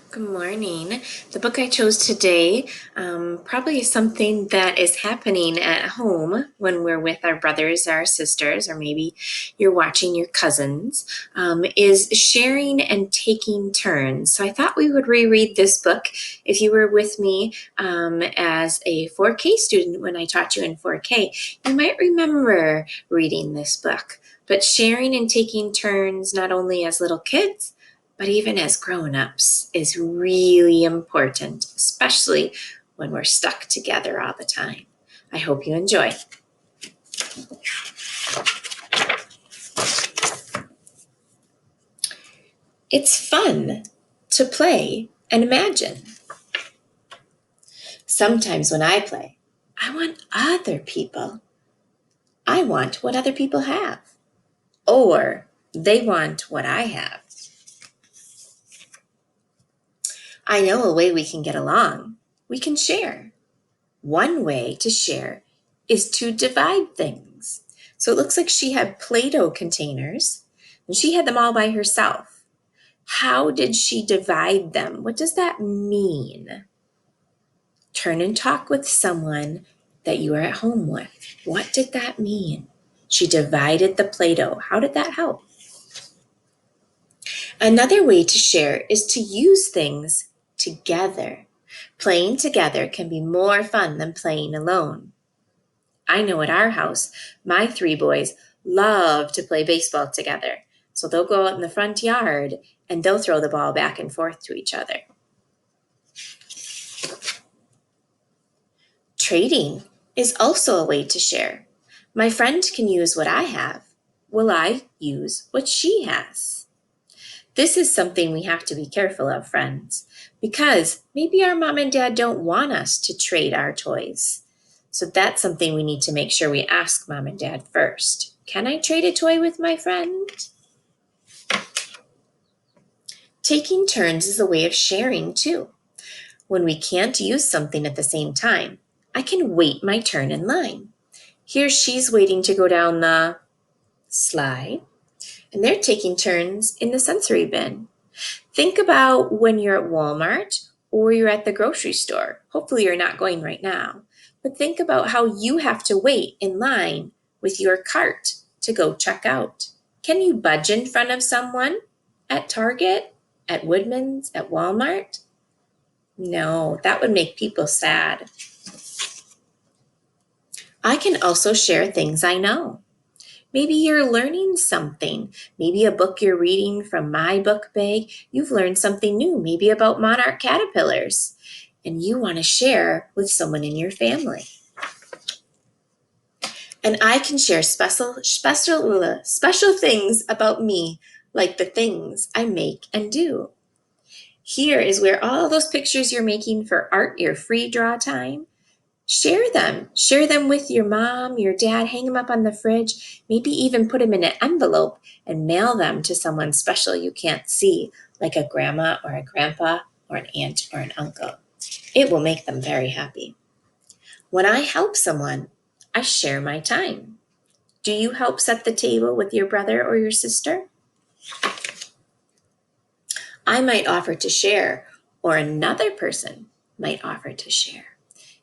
Good morning. The book I chose today probably is something that is happening at home when we're with our brothers, our sisters, or maybe you're watching your cousins, is sharing and taking turns. So I thought we would reread this book if you were with me as a 4K student when I taught you in 4K. You might remember reading this book, but sharing and taking turns not only as little kids, but even as grown-ups is really important, especially when we're stuck together all the time. I hope you enjoy. It's fun to play and imagine. Sometimes when I play, I want what other people have, or they want what I have. I know a way we can get along. We can share. One way to share is to divide things. So it looks like she had Play-Doh containers and she had them all by herself. How did she divide them? What does that mean? Turn and talk with someone that you are at home with. What did that mean? She divided the Play-Doh. How did that help? Another way to share is to use things together. Playing together can be more fun than playing alone. I know at our house, my three boys love to play baseball together. So they'll go out in the front yard and they'll throw the ball back and forth to each other. Trading is also a way to share. My friend can use what I have. Will I use what she has? This is something we have to be careful of, friends, because maybe our mom and dad don't want us to trade our toys. So that's something we need to make sure we ask mom and dad first. Can I trade a toy with my friend? Taking turns is a way of sharing too. When we can't use something at the same time, I can wait my turn in line. Here she's waiting to go down the slide, and they're taking turns in the sensory bin. Think about when you're at Walmart or you're at the grocery store. Hopefully you're not going right now, but think about how you have to wait in line with your cart to go check out. Can you budge in front of someone at Target, at Woodman's, at Walmart? No, that would make people sad. I can also share things I know. Maybe you're learning something. Maybe a book you're reading from my book bag, you've learned something new, maybe about monarch caterpillars, and you want to share with someone in your family. And I can share special things about me, like the things I make and do. Here is where all those pictures you're making for art, your free draw time, share them. Share them with your mom, your dad, hang them up on the fridge, maybe even put them in an envelope and mail them to someone special you can't see, like a grandma or a grandpa or an aunt or an uncle. It will make them very happy. When I help someone, I share my time. Do you help set the table with your brother or your sister? I might offer to share, or another person might offer to share.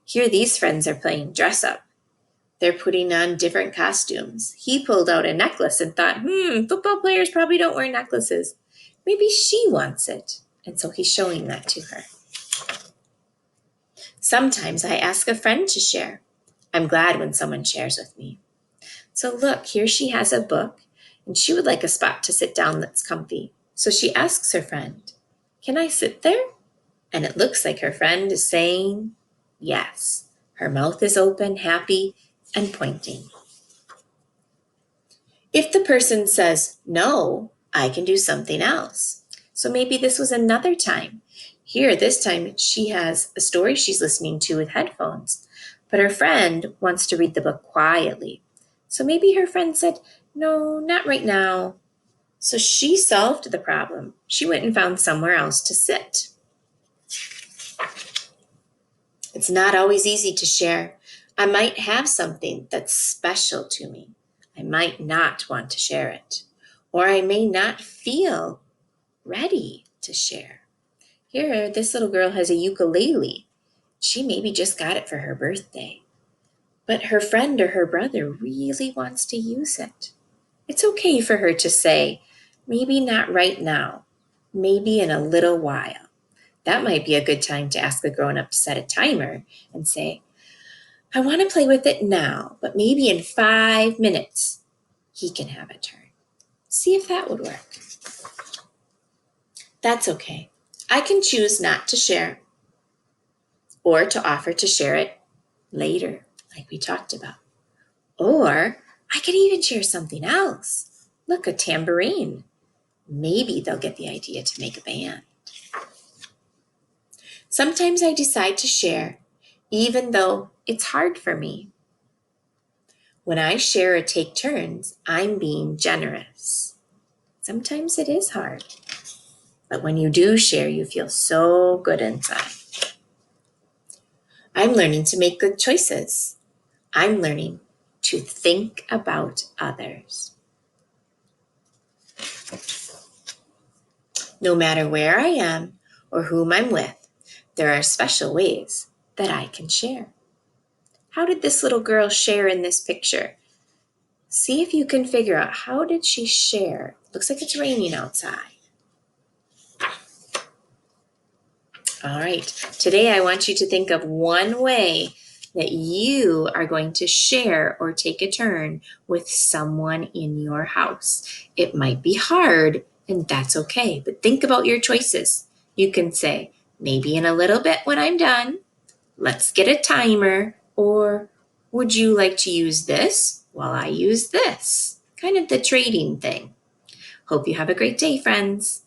Here, these friends are playing dress up. They're putting on different costumes. He pulled out a necklace and thought, football players probably don't wear necklaces. Maybe she wants it. And so he's showing that to her. Sometimes I ask a friend to share. I'm glad when someone shares with me. So look, here she has a book and she would like a spot to sit down that's comfy. So she asks her friend, can I sit there? And it looks like her friend is saying yes. Her mouth is open, happy, and pointing. If the person says no, I can do something else. So maybe this was another time. Here, this time, she has a story she's listening to with headphones, but her friend wants to read the book quietly. So maybe her friend said, no, not right now. So she solved the problem. She went and found somewhere else to sit. It's not always easy to share. I might have something that's special to me. I might not want to share it, or I may not feel ready to share. Here, this little girl has a ukulele. She maybe just got it for her birthday. But her friend or her brother really wants to use it. It's okay for her to say, maybe not right now, maybe in a little while. That might be a good time to ask the grown up to set a timer and say, I want to play with it now, but maybe in 5 minutes he can have a turn. See if that would work. That's okay. I can choose not to share or to offer to share it later, like we talked about. Or I could even share something else. Look, a tambourine. Maybe they'll get the idea to make a band. Sometimes I decide to share, even though it's hard for me. When I share or take turns, I'm being generous. Sometimes it is hard, but when you do share, you feel so good inside. I'm learning to make good choices. I'm learning to think about others. No matter where I am or whom I'm with, there are special ways that I can share. How did this little girl share in this picture? See if you can figure out, how did she share? Looks like it's raining outside. All right, today I want you to think of one way that you are going to share or take a turn with someone in your house. It might be hard, and that's okay, but think about your choices. You can say, maybe in a little bit when I'm done, let's get a timer, or would you like to use this while I use this? Kind of the trading thing. Hope you have a great day, friends.